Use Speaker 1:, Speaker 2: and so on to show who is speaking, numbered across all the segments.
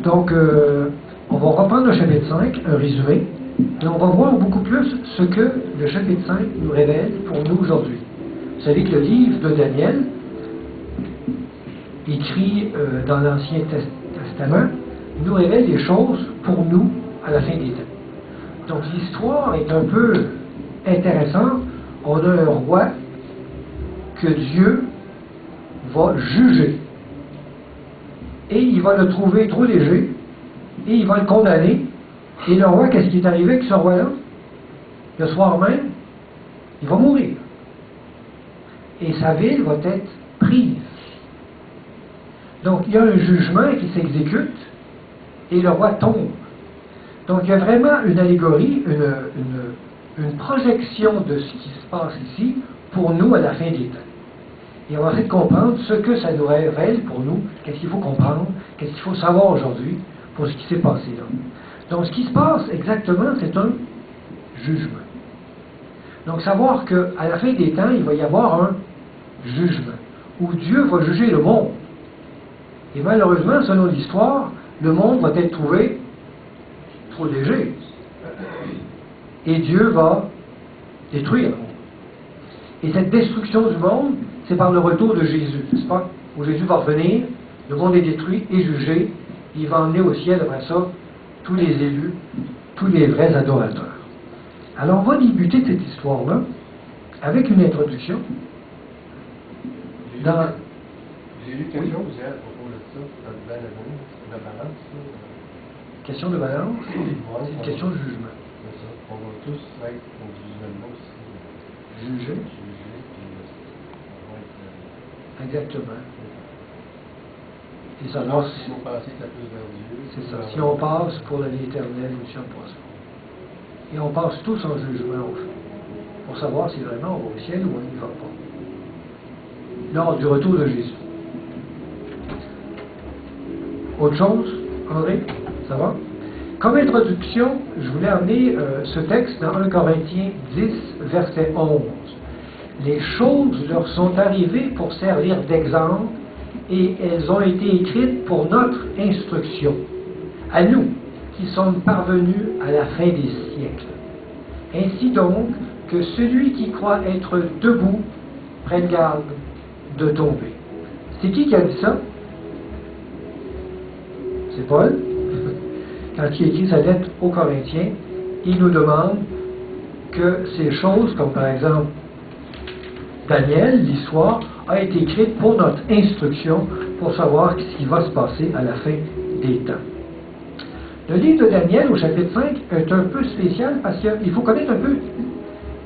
Speaker 1: Donc, on va reprendre le chapitre 5, un résumé, et on va voir beaucoup plus ce que le chapitre 5 nous révèle pour nous aujourd'hui. Vous savez que le livre de Daniel, écrit dans l'Ancien Testament, nous révèle des choses pour nous à la fin des temps. Donc l'histoire est un peu intéressante. On a un roi que Dieu va juger. Et il va le trouver trop léger, et il va le condamner. Et le roi, qu'est-ce qui est arrivé avec ce roi-là? Le soir même, il va mourir. Et sa ville va être prise. Donc il y a un jugement qui s'exécute, et le roi tombe. Donc il y a vraiment une allégorie, une projection de ce qui se passe ici pour nous à la fin des temps. Et on va essayer de comprendre ce que ça nous révèle pour nous, qu'est-ce qu'il faut comprendre, qu'est-ce qu'il faut savoir aujourd'hui pour ce qui s'est passé là. Donc ce qui se passe exactement, c'est un jugement. Donc savoir qu'à la fin des temps, il va y avoir un jugement, où Dieu va juger le monde. Et malheureusement, selon l'histoire, le monde va être trouvé trop léger. Et Dieu va détruire le monde. Et cette destruction du monde, c'est par le retour de Jésus, n'est-ce pas? Où Jésus va revenir, le monde est détruit et jugé, il va emmener au ciel, après ça, tous les élus, tous les vrais adorateurs. Alors, on va débuter cette histoire-là avec une introduction.
Speaker 2: J'ai lu quelque chose hier à propos de ça, de la balance.
Speaker 1: Question de balance,
Speaker 2: Ouais,
Speaker 1: c'est une question de jugement.
Speaker 2: C'est ça. On va tous être au jugement aussi.
Speaker 1: Juger.
Speaker 2: Puis on va être.
Speaker 1: Exactement. Et ça,
Speaker 2: Alors, si on passe la plus vers Dieu.
Speaker 1: c'est ça. Si on passe pour la vie éternelle ou si on passe pas. Et on passe tous en jugement au fond, pour savoir si vraiment on va au ciel ou on n'y va pas. Lors du retour de Jésus. Autre chose, André? Ça va? Comme introduction, je voulais amener ce texte dans 1 Corinthiens 10, verset 11. Les choses leur sont arrivées pour servir d'exemple et elles ont été écrites pour notre instruction. À nous, qui sommes parvenus à la fin des siècles. Ainsi donc, que celui qui croit être debout prenne garde de tomber. C'est qui a dit ça? C'est Paul. Quand il écrit sa lettre aux Corinthiens, il nous demande que ces choses, comme par exemple Daniel, l'histoire, a été écrite pour notre instruction, pour savoir ce qui va se passer à la fin des temps. Le livre de Daniel, au chapitre 5, est un peu spécial parce qu'il faut connaître un peu,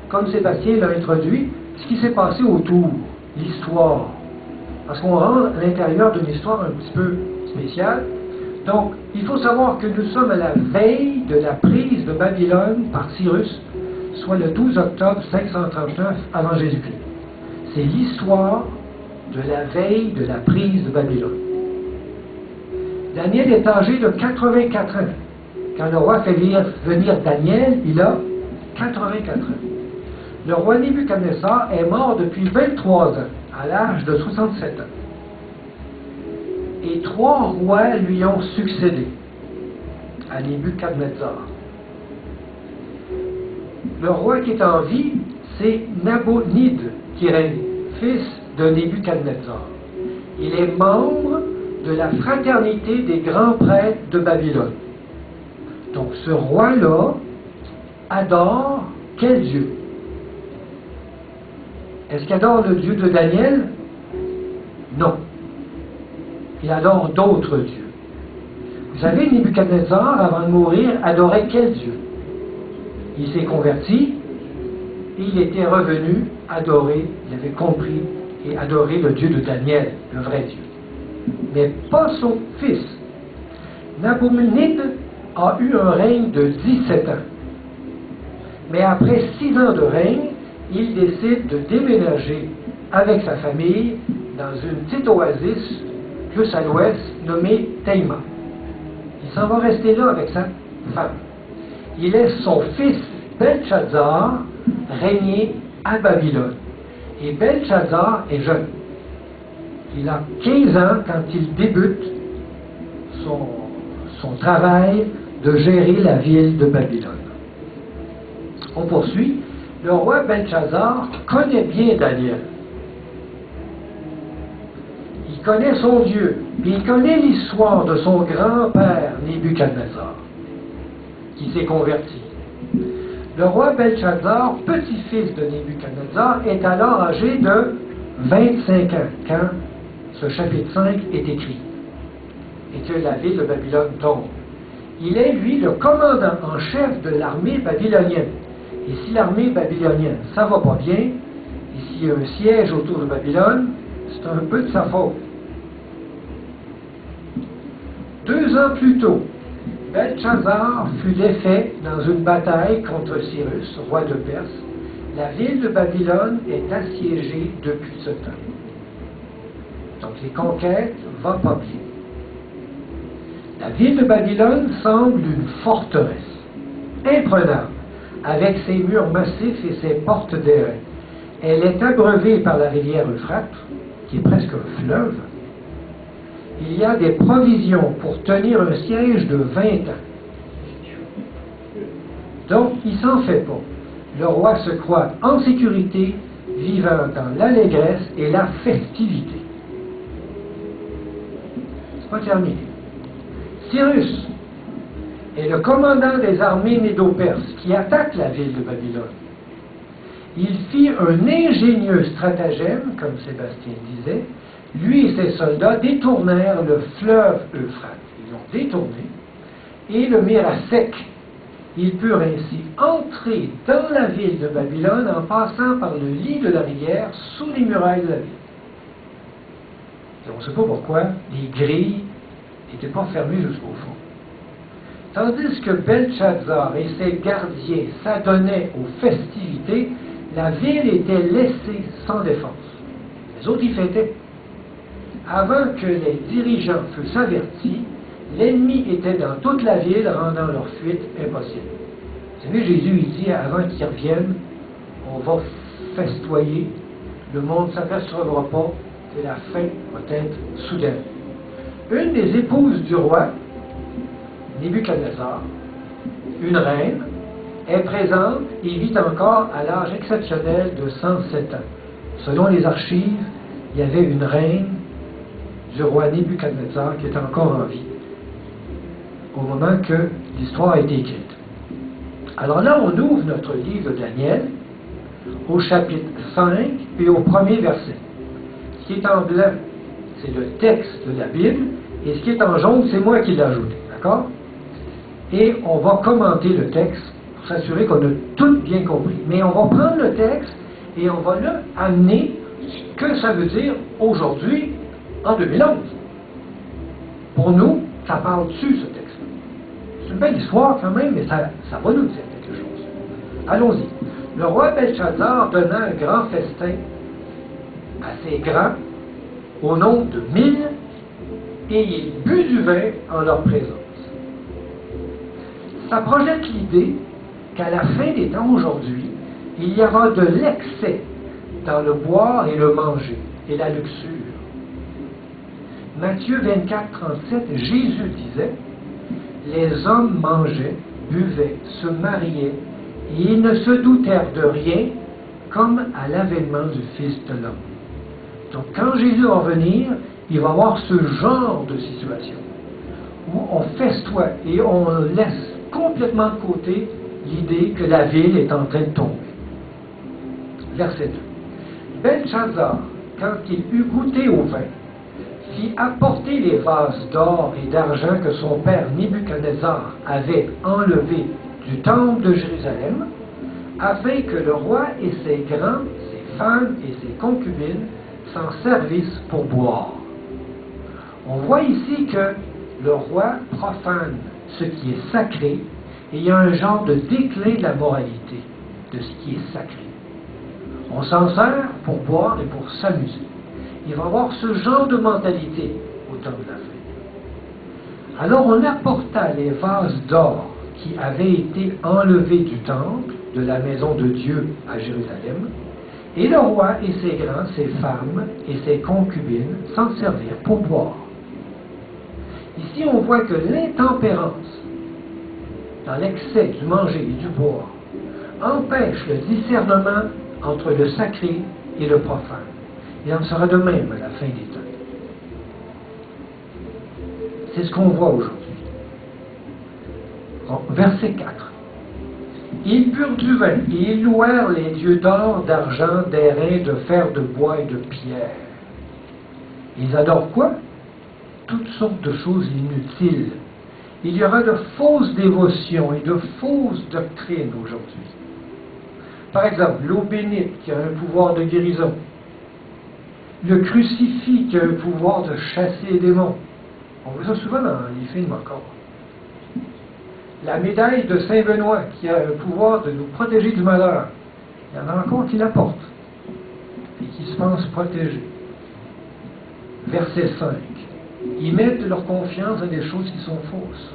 Speaker 1: comme Sébastien l'a introduit, ce qui s'est passé autour, l'histoire. Parce qu'on rentre à l'intérieur d'une histoire un petit peu spéciale. Donc, il faut savoir que nous sommes à la veille de la prise de Babylone par Cyrus, soit le 12 octobre 539 avant Jésus-Christ. C'est l'histoire de la veille de la prise de Babylone. Daniel est âgé de 84 ans. Quand le roi fait venir Daniel, il a 84 ans. Le roi Nebuchadnezzar est mort depuis 23 ans, à l'âge de 67 ans. Et 3 rois lui ont succédé à Nebuchadnezzar. Le roi qui est en vie, c'est Nabonide qui règne, fils de Nebuchadnezzar. Il est membre de la fraternité des grands prêtres de Babylone. Donc ce roi-là adore quel Dieu? Est-ce qu'il adore le Dieu de Daniel? Non. Il adore d'autres dieux. Vous savez, Nebuchadnezzar, avant de mourir, adorait quel Dieu? Il s'est converti et il était revenu adorer, il avait compris et adoré le Dieu de Daniel, le vrai Dieu. Mais pas son fils. Nabonide a eu un règne de 17 ans. Mais après 6 ans de règne, il décide de déménager avec sa famille dans une petite oasis plus à l'ouest nommée Théma. Il s'en va rester là avec sa femme. Il laisse son fils Belshazzar régner à Babylone. Et Belshazzar est jeune. Il a 15 ans quand il débute son travail de gérer la ville de Babylone. On poursuit. Le roi Belshazzar connaît bien Daniel. Il connaît son Dieu, puis il connaît l'histoire de son grand-père Nebuchadnezzar, qui s'est converti. Le roi Belshazzar, petit-fils de Nebuchadnezzar, est alors âgé de 25 ans quand ce chapitre 5 est écrit et que la ville de Babylone tombe. Il est, lui, le commandant en chef de l'armée babylonienne. Et si l'armée babylonienne, ça va pas bien, et s'il y a un siège autour de Babylone, c'est un peu de sa faute. 2 ans plus tôt, Belshazzar fut défait dans une bataille contre Cyrus, roi de Perse. La ville de Babylone est assiégée depuis ce temps. Donc les conquêtes ne vont pas bien. La ville de Babylone semble une forteresse, imprenable, avec ses murs massifs et ses portes d'airain. Elle est abreuvée par la rivière Euphrate, qui est presque un fleuve. Il y a des provisions pour tenir un siège de 20 ans. Donc, il s'en fait pas. Le roi se croit en sécurité, vivant dans l'allégresse et la festivité. C'est pas terminé. Cyrus est le commandant des armées médo-perses qui attaque la ville de Babylone. Il fit un ingénieux stratagème, comme Sébastien disait. Lui et ses soldats détournèrent le fleuve Euphrate. Ils l'ont détourné et le mirent à sec. Ils purent ainsi entrer dans la ville de Babylone en passant par le lit de la rivière sous les murailles de la ville. Et on ne sait pas pourquoi les grilles n'étaient pas fermées jusqu'au fond. Tandis que Belshazzar et ses gardiens s'adonnaient aux festivités, la ville était laissée sans défense. Les autres y fêtaient. Avant que les dirigeants fussent avertis, l'ennemi était dans toute la ville, rendant leur fuite impossible. Vous savez, Jésus il dit, avant qu'ils reviennent, on va festoyer, le monde ne s'apercevra pas, et la fin va être soudaine. Une des épouses du roi, Nebuchadnezzar, une reine, est présente et vit encore à l'âge exceptionnel de 107 ans. Selon les archives, il y avait une reine du roi Nebuchadnezzar qui était encore en vie au moment que l'histoire a été écrite. Alors là, on ouvre notre livre de Daniel au chapitre 5 et au premier verset. Ce qui est en blanc, c'est le texte de la Bible, et ce qui est en jaune, c'est moi qui l'ai ajouté. D'accord? Et on va commenter le texte pour s'assurer qu'on a tout bien compris. Mais on va prendre le texte et on va le amener ce que ça veut dire aujourd'hui, en 2011. Pour nous, ça parle dessus, ce texte. C'est une belle histoire quand même, mais ça va nous dire quelque chose. Allons-y. Le roi Belshazzar donna un grand festin à ses grands au nom de 1000 et il but du vin en leur présence. Ça projette l'idée qu'à la fin des temps aujourd'hui, il y aura de l'excès dans le boire et le manger et la luxure. Matthieu 24, 37, Jésus disait, « Les hommes mangeaient, buvaient, se mariaient, et ils ne se doutèrent de rien, comme à l'avènement du Fils de l'homme. » Donc quand Jésus va venir, il va y avoir ce genre de situation, où on festoie et on laisse complètement de côté l'idée que la ville est en train de tomber. Verset 2. Belshazzar, quand il eut goûté au vin, fit apporter les vases d'or et d'argent que son père Nebuchadnezzar avait enlevés du temple de Jérusalem, afin que le roi et ses grands, ses femmes et ses concubines s'en servissent pour boire. On voit ici que le roi profane ce qui est sacré, et il y a un genre de déclin de la moralité, de ce qui est sacré. On s'en sert pour boire et pour s'amuser. Il va y avoir ce genre de mentalité au temps de la fin. Alors on apporta les vases d'or qui avaient été enlevés du temple, de la maison de Dieu à Jérusalem, et le roi et ses grands, ses femmes et ses concubines s'en servirent pour boire. Ici, on voit que l'intempérance, dans l'excès du manger et du boire, empêche le discernement entre le sacré et le profane. Il en sera de même à la fin des temps. C'est ce qu'on voit aujourd'hui. Verset 4. Ils burent du vin et ils louèrent les dieux d'or, d'argent, d'airain, de fer, de bois et de pierre. Ils adorent quoi? Toutes sortes de choses inutiles. Il y aura de fausses dévotions et de fausses doctrines aujourd'hui. Par exemple, l'eau bénite qui a un pouvoir de guérison. Le crucifix qui a un pouvoir de chasser les démons. On voit ça souvent dans les films encore. La médaille de Saint-Benoît qui a un pouvoir de nous protéger du malheur. Il y en a encore qui la portent et qui se pensent protégés. Verset 5. Ils mettent leur confiance dans des choses qui sont fausses.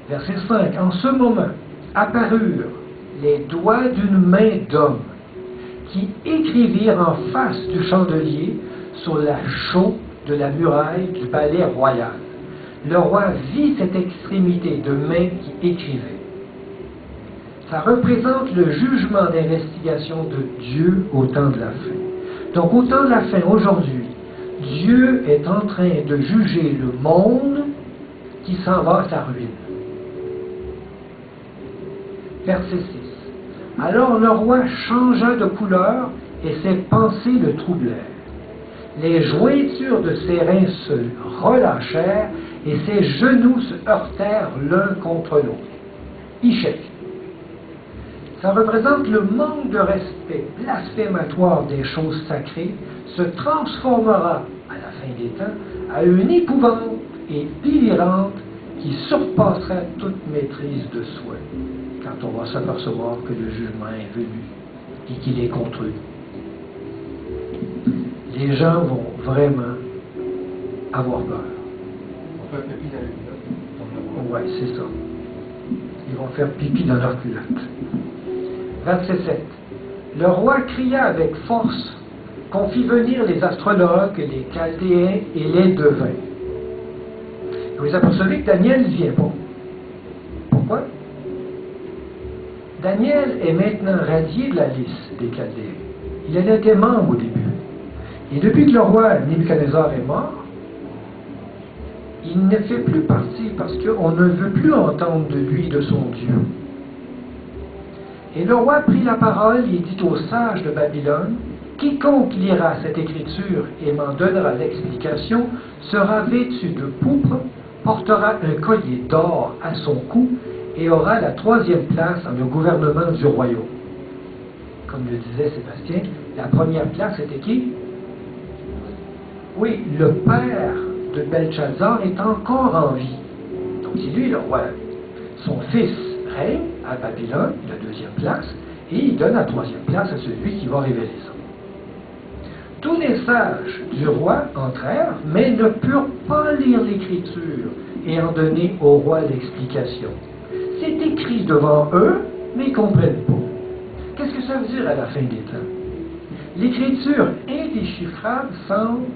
Speaker 1: Verset 5. En ce moment, apparurent les doigts d'une main d'homme qui écrivirent en face du chandelier sur la chaux de la muraille du palais royal. Le roi vit cette extrémité de main qui écrivait. Ça représente le jugement d'investigation de Dieu au temps de la fin. Donc au temps de la fin, aujourd'hui, Dieu est en train de juger le monde qui s'en va à sa ruine. Verset 6. Alors le roi changea de couleur et ses pensées le troublèrent. Les jointures de ses reins se relâchèrent et ses genoux se heurtèrent l'un contre l'autre. Échec. Ça représente le manque de respect blasphématoire des choses sacrées se transformera à la fin des temps à une épouvante et délirante qui surpassera toute maîtrise de soi quand on va s'apercevoir que le jugement est venu et qu'il est contre eux. Les gens vont vraiment avoir peur.
Speaker 2: On fait pipi dans les culottes.
Speaker 1: Oui, c'est ça. Ils vont faire pipi dans leur culotte. Verset 7. Le roi cria avec force qu'on fit venir les astrologues, les chaldéens et les devins. Et vous apercevez que Daniel ne vient pas. Pourquoi? Daniel est maintenant radié de la liste des chaldéens. Il en était membre au début. Et depuis que le roi Nebuchadnezzar est mort, il ne fait plus partie parce qu'on ne veut plus entendre de lui, de son Dieu. Et le roi prit la parole et dit aux sages de Babylone, quiconque lira cette écriture et m'en donnera l'explication sera vêtu de pourpre, portera un collier d'or à son cou et aura la 3e place dans le gouvernement du royaume. Comme le disait Sébastien, la première place était qui? Oui, le père de Belshazzar est encore en vie. Donc c'est lui le roi. Son fils règne à Babylone, la 2e place, et il donne la 3e place à celui qui va révéler ça. Tous les sages du roi entrèrent, mais ne purent pas lire l'écriture et en donner au roi l'explication. C'est écrit devant eux, mais ils ne comprennent pas. Qu'est-ce que ça veut dire à la fin des temps? L'écriture indéchiffrable semble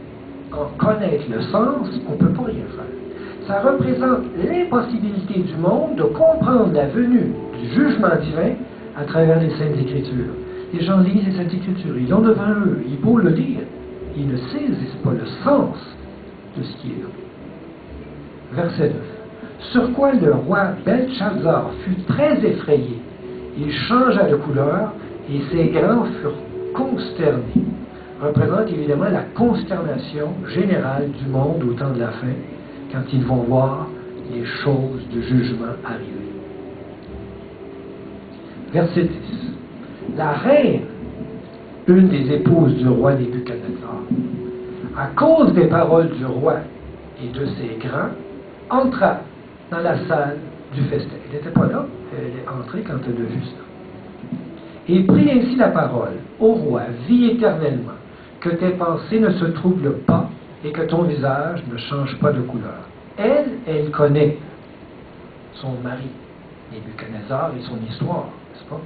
Speaker 1: en connaître le sens, on ne peut pas rien faire. Ça représente l'impossibilité du monde de comprendre la venue du jugement divin à travers les Saintes Écritures. Les gens lisent les Saintes Écritures, ils l'ont devant eux, ils beau le lire, ils ne saisissent pas le sens de ce qui est là. Verset 9. Sur quoi le roi Belshazzar fut très effrayé. Il changea de couleur et ses grands furent consternés. Représente évidemment la consternation générale du monde au temps de la fin, quand ils vont voir les choses de jugement arriver. Verset 10. La reine, une des épouses du roi Nebuchadnezzar, à cause des paroles du roi et de ses grands, entra dans la salle du festin. Elle n'était pas là, elle est entrée quand elle a vu ça. Et prit ainsi la parole. Ô roi, vis éternellement, que tes pensées ne se troublent pas et que ton visage ne change pas de couleur. Elle connaît son mari, Nebuchadnezzar, et son histoire, n'est-ce pas?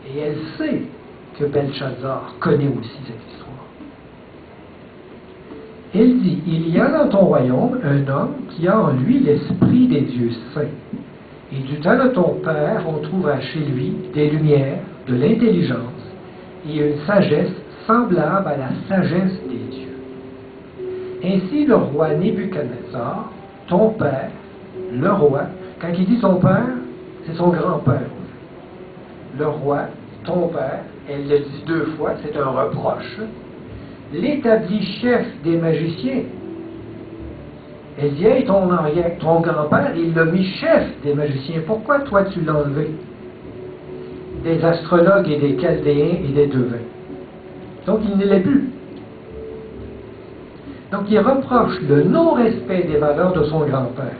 Speaker 1: Et elle sait que Belshazzar connaît aussi cette histoire. Il dit, il y a dans ton royaume un homme qui a en lui l'esprit des dieux saints. Et du temps de ton père, on trouvera chez lui des lumières, de l'intelligence et une sagesse semblable à la sagesse des dieux. Ainsi le roi Nebuchadnezzar, ton père, le roi, quand il dit son père, c'est son grand-père. Le roi, ton père, elle le dit 2 fois, c'est un reproche, l'établi chef des magiciens. Elle dit, hey, ton grand-père, il l'a mis chef des magiciens. Pourquoi toi tu l'as enlevé? Des astrologues et des chaldéens et des devins. Donc il ne l'est plus. Donc il reproche le non-respect des valeurs de son grand-père.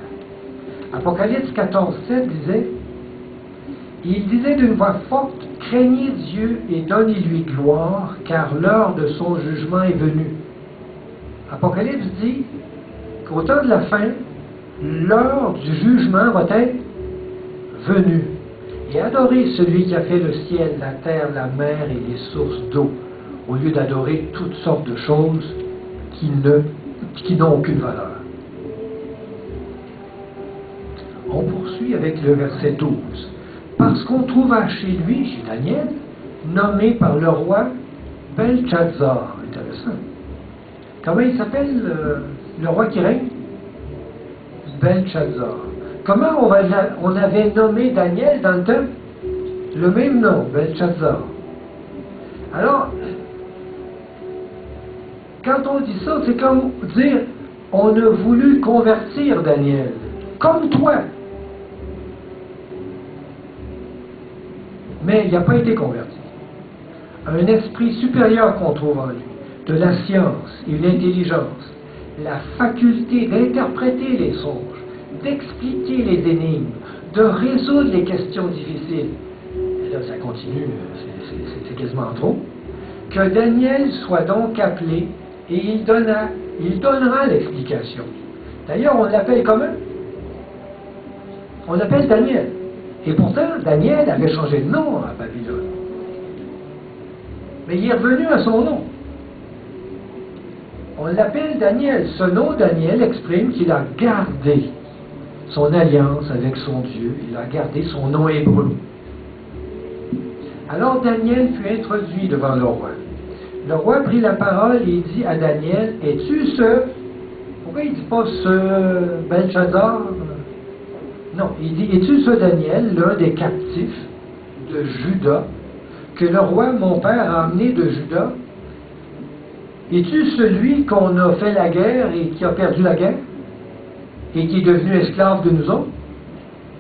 Speaker 1: Apocalypse 14:7 disait, il disait d'une voix forte, craignez Dieu et donnez-lui gloire, car l'heure de son jugement est venue. Apocalypse dit qu'au temps de la fin, l'heure du jugement va être venue. Et adorez celui qui a fait le ciel, la terre, la mer et les sources d'eau, au lieu d'adorer toutes sortes de choses qui n'ont aucune valeur. On poursuit avec le verset 12. Parce qu'on trouva chez lui, chez Daniel, nommé par le roi Belchazzar. Intéressant. Comment il s'appelle le roi qui règne? Belchazzar. Comment on avait nommé Daniel dans le temps? Le même nom, Belchazzar. Alors, quand on dit ça, c'est comme dire on a voulu convertir Daniel, comme toi. Mais il n'a pas été converti. Un esprit supérieur qu'on trouve en lui, de la science et une intelligence, la faculté d'interpréter les songes, d'expliquer les énigmes, de résoudre les questions difficiles. Et là, ça continue, c'est quasiment trop. Que Daniel soit donc appelé et il donnera l'explication. D'ailleurs, on l'appelle comment? On l'appelle Daniel. Et pourtant, Daniel avait changé de nom à Babylone. Mais il est revenu à son nom. On l'appelle Daniel. Ce nom, Daniel, exprime qu'il a gardé son alliance avec son Dieu. Il a gardé son nom hébreu. Alors Daniel fut introduit devant le roi. Le roi prit la parole et dit à Daniel, es-tu ce... Pourquoi il ne dit pas ce Belchazzar? Non, il dit, es-tu ce Daniel, l'un des captifs de Juda, que le roi, mon père, a amené de Juda? Es-tu celui qu'on a fait la guerre et qui a perdu la guerre? Et qui est devenu esclave de nous autres?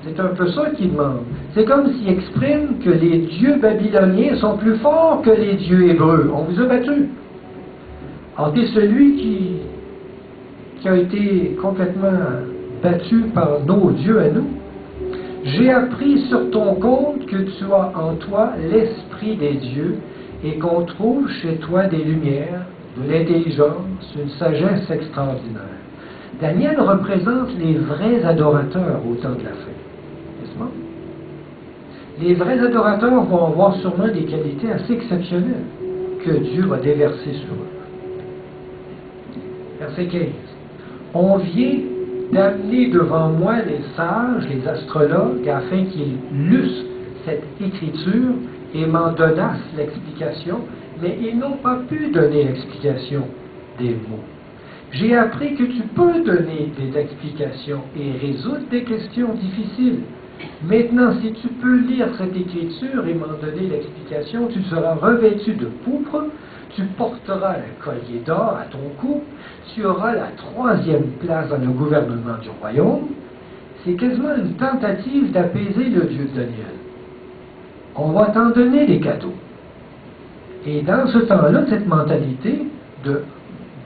Speaker 1: C'est un peu ça qu'il demande. C'est comme s'il exprime que les dieux babyloniens sont plus forts que les dieux hébreux. On vous a battu. Alors, t'es celui qui a été complètement battu par nos dieux à nous. J'ai appris sur ton compte que tu as en toi l'esprit des dieux et qu'on trouve chez toi des lumières, de l'intelligence, une sagesse extraordinaire. Daniel représente les vrais adorateurs au temps de la fin. N'est-ce pas? Les vrais adorateurs vont avoir sûrement des qualités assez exceptionnelles que Dieu va déverser sur eux. Verset 15. On vient d'amener devant moi les sages, les astrologues, afin qu'ils lussent cette écriture et m'en donnassent l'explication, mais ils n'ont pas pu donner l'explication des mots. J'ai appris que tu peux donner des explications et résoudre des questions difficiles. Maintenant, si tu peux lire cette écriture et m'en donner l'explication, tu seras revêtu de pourpre, tu porteras un collier d'or à ton cou, tu auras la 3e place dans le gouvernement du royaume. C'est quasiment une tentative d'apaiser le Dieu de Daniel. On va t'en donner des cadeaux. Et dans ce temps-là, cette mentalité de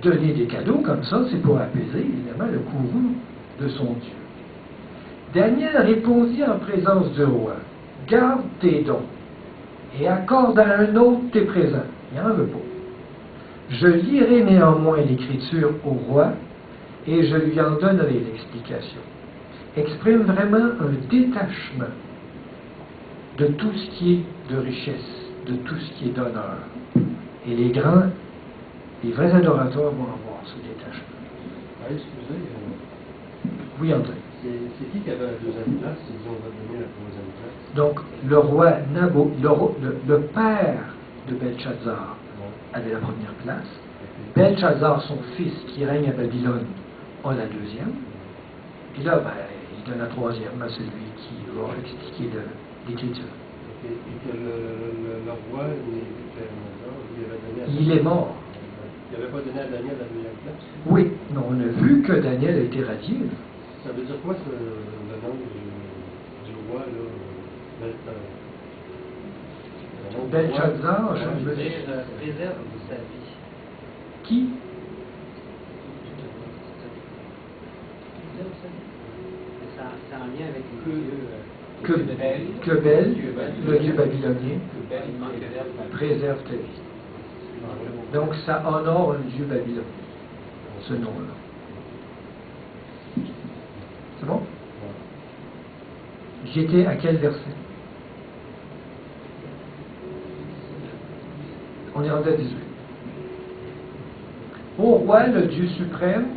Speaker 1: donner des cadeaux comme ça, c'est pour apaiser évidemment le courroux de son Dieu. Daniel répondit en présence du roi, garde tes dons et accorde à un autre tes présents. Il n'en veut pas. Je lirai néanmoins l'écriture au roi et je lui en donnerai l'explication. Exprime vraiment un détachement de tout ce qui est de richesse, de tout ce qui est d'honneur. Et les vrais adorateurs vont avoir ce détachement.
Speaker 2: Ah, excusez,
Speaker 1: Oui, André.
Speaker 2: c'est qui avait la deuxième place? Ils ont donné la troisième place.
Speaker 1: Donc, le roi Nabo, le père de Belshazzar
Speaker 2: Ouais.
Speaker 1: avait la première place.
Speaker 2: Ok.
Speaker 1: Belshazzar, son fils, qui règne à Babylone, a la deuxième. Et là, ben, il donne la troisième à celui qui va expliquer l'écriture.
Speaker 2: Ok. Et que le roi Nebuchadnezzar, il avait donné à
Speaker 1: Il est mort.
Speaker 2: Il n'avait pas donné à Daniel la deuxième place?
Speaker 1: Oui, mais on a vu que Daniel a été radié.
Speaker 2: Ça veut dire quoi, le nom du roi, là?
Speaker 1: Belshazzar,
Speaker 2: je
Speaker 1: je veux dire.
Speaker 3: Préserve sa vie.
Speaker 1: Qui?
Speaker 3: Préserve sa vie. C'est en lien avec les dieux.
Speaker 1: Que Bel, le dieu babylonien, préserve ta vie. Donc ça honore un dieu babylonien, ce nom-là. C'est bon? J'étais à quel verset? On est rendu à 18. Au roi, le Dieu suprême,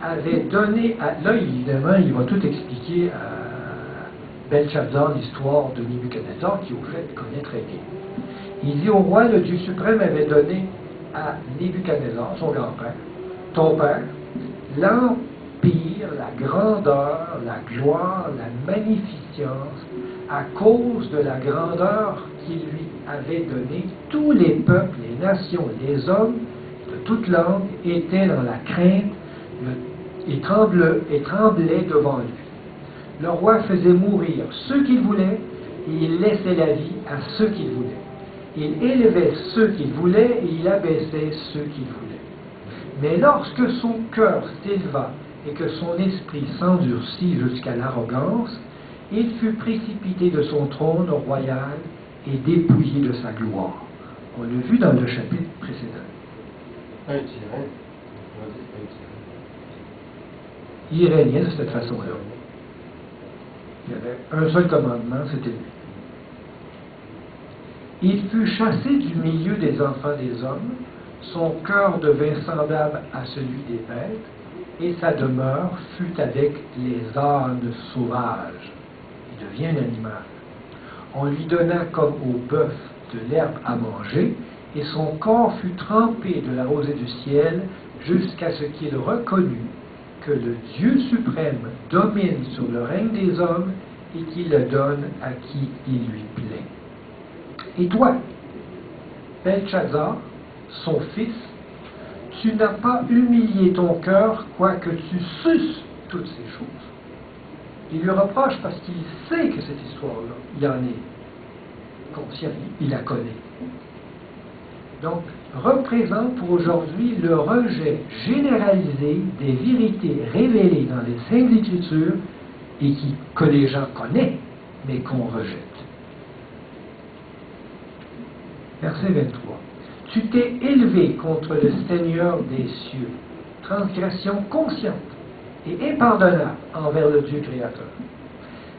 Speaker 1: avait donné à... Là, évidemment, il va tout expliquer à Belshazzar l'histoire de Nebuchadnezzar, qui au fait connaît très bien. Il dit au roi, le Dieu suprême avait donné à Nebuchadnezzar, son grand-père, ton père, l'empire, la grandeur, la gloire, la magnificence, à cause de la grandeur qu'il lui avait donnée. Tous les peuples, les nations, les hommes de toute langue étaient dans la crainte et tremblaient devant lui. Le roi faisait mourir ceux qu'il voulait et il laissait la vie à ceux qu'il voulait. Il élevait ceux qu'il voulait et il abaissait ceux qu'il voulait. Mais lorsque son cœur s'éleva et que son esprit s'endurcit jusqu'à l'arrogance, il fut précipité de son trône royal et dépouillé de sa gloire. On l'a vu dans le chapitre précédent.
Speaker 2: Un tyran. On va dire un tyran.
Speaker 1: Il régnait de cette façon-là. Il y avait un seul commandement, c'était lui. Il fut chassé du milieu des enfants des hommes, son cœur devint semblable à celui des bêtes, et sa demeure fut avec les ânes sauvages. Il devient un animal. On lui donna comme au bœuf de l'herbe à manger, et son corps fut trempé de la rosée du ciel, jusqu'à ce qu'il reconnût que le Dieu suprême domine sur le règne des hommes et qu'il le donne à qui il lui plaît. Et toi, Belshazzar, son fils, tu n'as pas humilié ton cœur, quoique tu susses toutes ces choses. Il lui reproche parce qu'il sait que cette histoire-là, il en est conscient, il la connaît. Donc, représente pour aujourd'hui le rejet généralisé des vérités révélées dans les Saintes Écritures et que les gens connaissent, mais qu'on rejette. Verset 23. Tu t'es élevé contre le Seigneur des cieux, transgression consciente et impardonnable envers le Dieu créateur.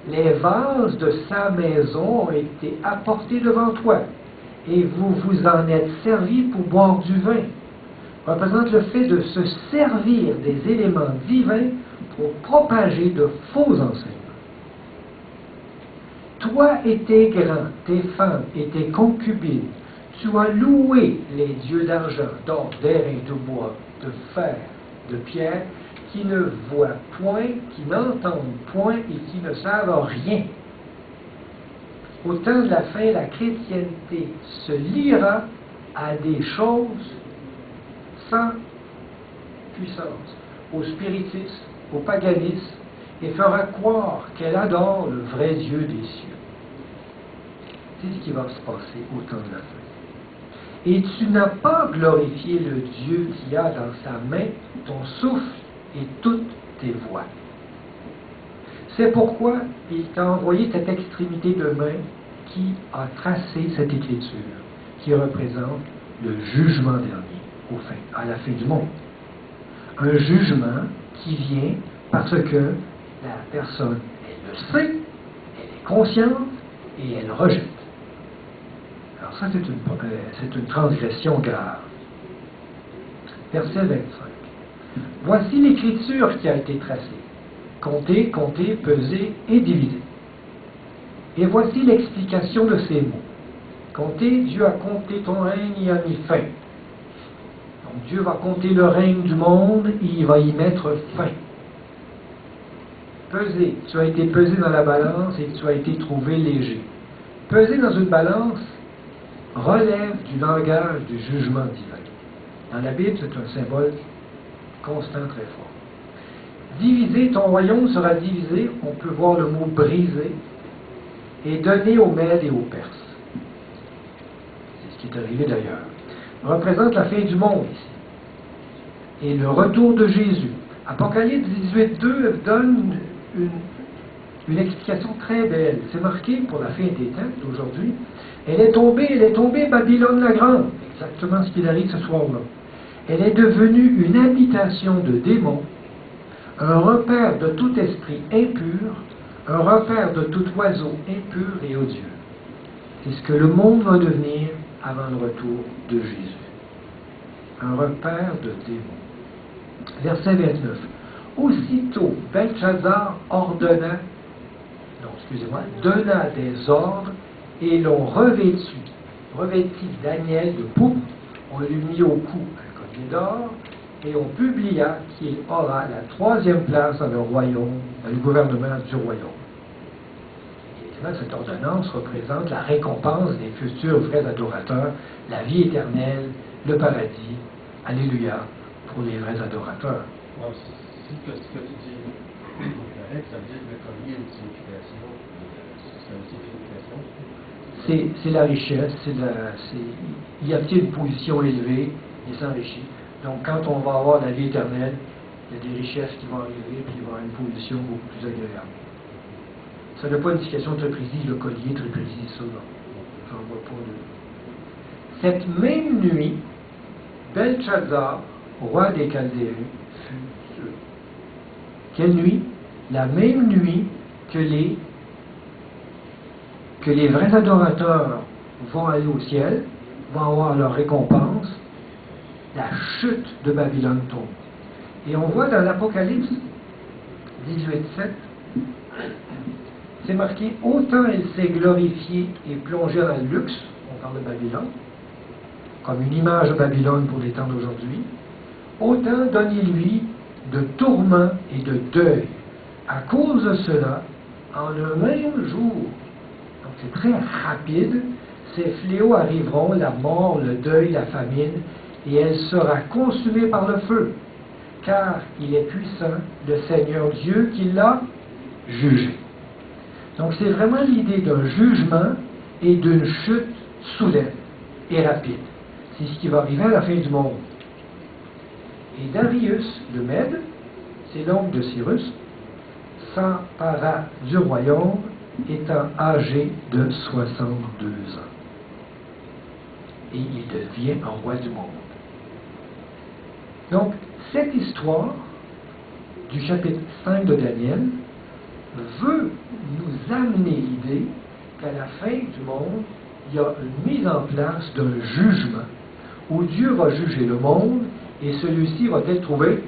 Speaker 1: Les vases de sa maison ont été apportés devant toi, et vous vous en êtes servis pour boire du vin. Représente le fait de se servir des éléments divins pour propager de faux enseignements. Toi et tes grands, tes femmes et tes concubines, tu as loué les dieux d'argent, d'or, d'air et de bois, de fer, de pierre, qui ne voient point, qui n'entendent point et qui ne savent rien. Au temps de la fin, la chrétienté se liera à des choses sans puissance, au spiritisme, au paganisme, et fera croire qu'elle adore le vrai Dieu des cieux. C'est ce qui va se passer au temps de la fin. Et tu n'as pas glorifié le Dieu qui a dans sa main ton souffle et toutes tes voies. C'est pourquoi il t'a envoyé cette extrémité de main qui a tracé cette écriture, qui représente le jugement dernier, à la fin du monde. Un jugement qui vient parce que la personne, elle le sait, elle est consciente et elle rejette. Alors ça, c'est une transgression grave. Verset 25. Voici l'écriture qui a été tracée. Compter, compter, peser et diviser. Et voici l'explication de ces mots. Compter, Dieu a compté ton règne et a mis fin. Donc Dieu va compter le règne du monde et il va y mettre fin. Peser, tu as été pesé dans la balance et tu as été trouvé léger. Peser dans une balance relève du langage du jugement divin. Dans la Bible, c'est un symbole constant très fort. Diviser, ton royaume sera divisé, on peut voir le mot briser, et donné aux Mèdes et aux Perses. C'est ce qui est arrivé d'ailleurs. Représente la fin du monde ici. Et le retour de Jésus. Apocalypse 18.2 donne une explication très belle. C'est marqué pour la fin des temps d'aujourd'hui. Elle est tombée, Babylone la Grande. Exactement ce qui arrive ce soir-là. Elle est devenue une habitation de démons, un repère de tout esprit impur, un repère de tout oiseau impur et odieux. C'est ce que le monde va devenir avant le retour de Jésus. Un repère de démons. Verset 29. Aussitôt, Belchazzar donna des ordres et l'on revêtit Daniel de pourpre, on lui mit au cou un collier d'or, et on publia qu'il aura la 3e place dans le royaume, dans le gouvernement du royaume. Évidemment, cette ordonnance représente la récompense des futurs vrais adorateurs, la vie éternelle, le paradis, alléluia, pour les vrais adorateurs.
Speaker 2: Alors, si ce que tu dis est correct, ça veut dire que le collier a une signification. C'est une signification.
Speaker 1: C'est la richesse, il y a une position élevée, il s'enrichit. Donc, quand on va avoir la vie éternelle, il y a des richesses qui vont arriver, puis il va y avoir une position beaucoup plus agréable. Ça n'a pas une indication très précise, le collier très précis, ça, non. J'en vois pas de. Cette même nuit, Belchazzar, roi des Chaldéens, fut tué. Quelle nuit? La même nuit que les vrais adorateurs vont aller au ciel, vont avoir leur récompense. La chute de Babylone tombe. Et on voit dans l'Apocalypse 18.7, c'est marqué, autant elle s'est glorifiée et plongée dans le luxe, on parle de Babylone, comme une image de Babylone pour les temps d'aujourd'hui, autant donnez-lui de tourments et de deuil. À cause de cela, en un même jour, donc c'est très rapide, ces fléaux arriveront, la mort, le deuil, la famine, et elle sera consumée par le feu, car il est puissant, le Seigneur Dieu, qui l'a jugé. Donc c'est vraiment l'idée d'un jugement et d'une chute soudaine et rapide. C'est ce qui va arriver à la fin du monde. Et Darius, le Mède, c'est l'oncle de Cyrus, s'empara du royaume, étant âgé de 62 ans. Et il devient un roi du monde. Donc, cette histoire du chapitre 5 de Daniel veut nous amener l'idée qu'à la fin du monde, il y a une mise en place d'un jugement où Dieu va juger le monde et celui-ci va être trouvé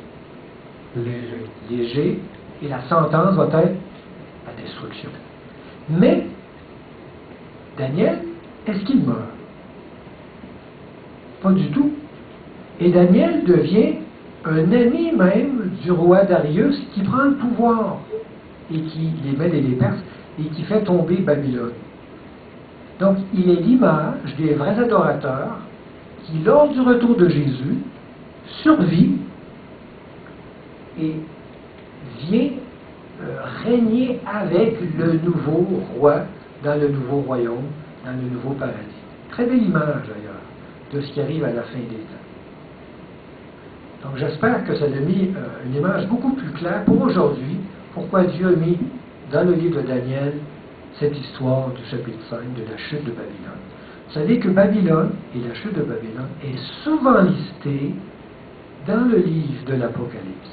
Speaker 1: léger et la sentence va être la destruction. Mais, Daniel, est-ce qu'il meurt? Pas du tout. Et Daniel devient un ami même du roi Darius qui prend le pouvoir et qui les Mèdes et les Perses et qui fait tomber Babylone. Donc il est l'image des vrais adorateurs qui, lors du retour de Jésus, survit et vient régner avec le nouveau roi dans le nouveau royaume, dans le nouveau paradis. Très belle image d'ailleurs de ce qui arrive à la fin des temps. Donc j'espère que ça a mis une image beaucoup plus claire pour aujourd'hui, pourquoi Dieu a mis dans le livre de Daniel cette histoire du chapitre 5 de la chute de Babylone. Vous savez que Babylone et la chute de Babylone est souvent listée dans le livre de l'Apocalypse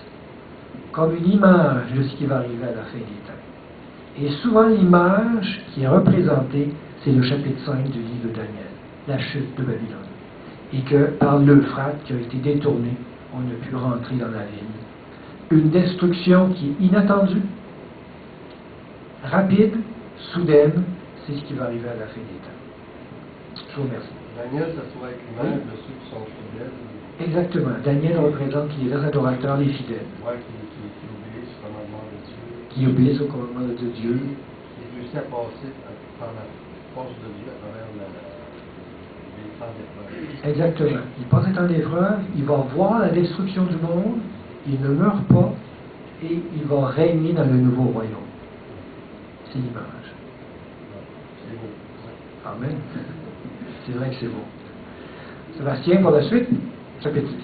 Speaker 1: comme une image de ce qui va arriver à la fin des temps. Et souvent l'image qui est représentée, c'est le chapitre 5 du livre de Daniel, la chute de Babylone. Et que par l'Euphrate qui a été détourné on a pu rentrer dans la ville. Une destruction qui est inattendue, rapide, soudaine, c'est ce qui va arriver à la fin des temps. Je vous remercie.
Speaker 2: Daniel, ça soit avec l'image de ceux qui sont fidèles.
Speaker 1: Exactement. Daniel représente les vrais adorateurs, les fidèles.
Speaker 2: Ouais, qui obéissent au commandement de Dieu.
Speaker 1: Qui obéissent au commandement de Dieu.
Speaker 2: Qui réussissent à passer par la force de Dieu à travers les temps d'épreuve.
Speaker 1: Exactement. Il passe les temps d'épreuve, il va voir la destruction du monde, il ne meurt pas et il va régner dans le nouveau royaume. C'est l'image.
Speaker 2: C'est beau.
Speaker 1: Amen. C'est vrai que c'est bon. Sébastien, pour la suite, chapitre 6.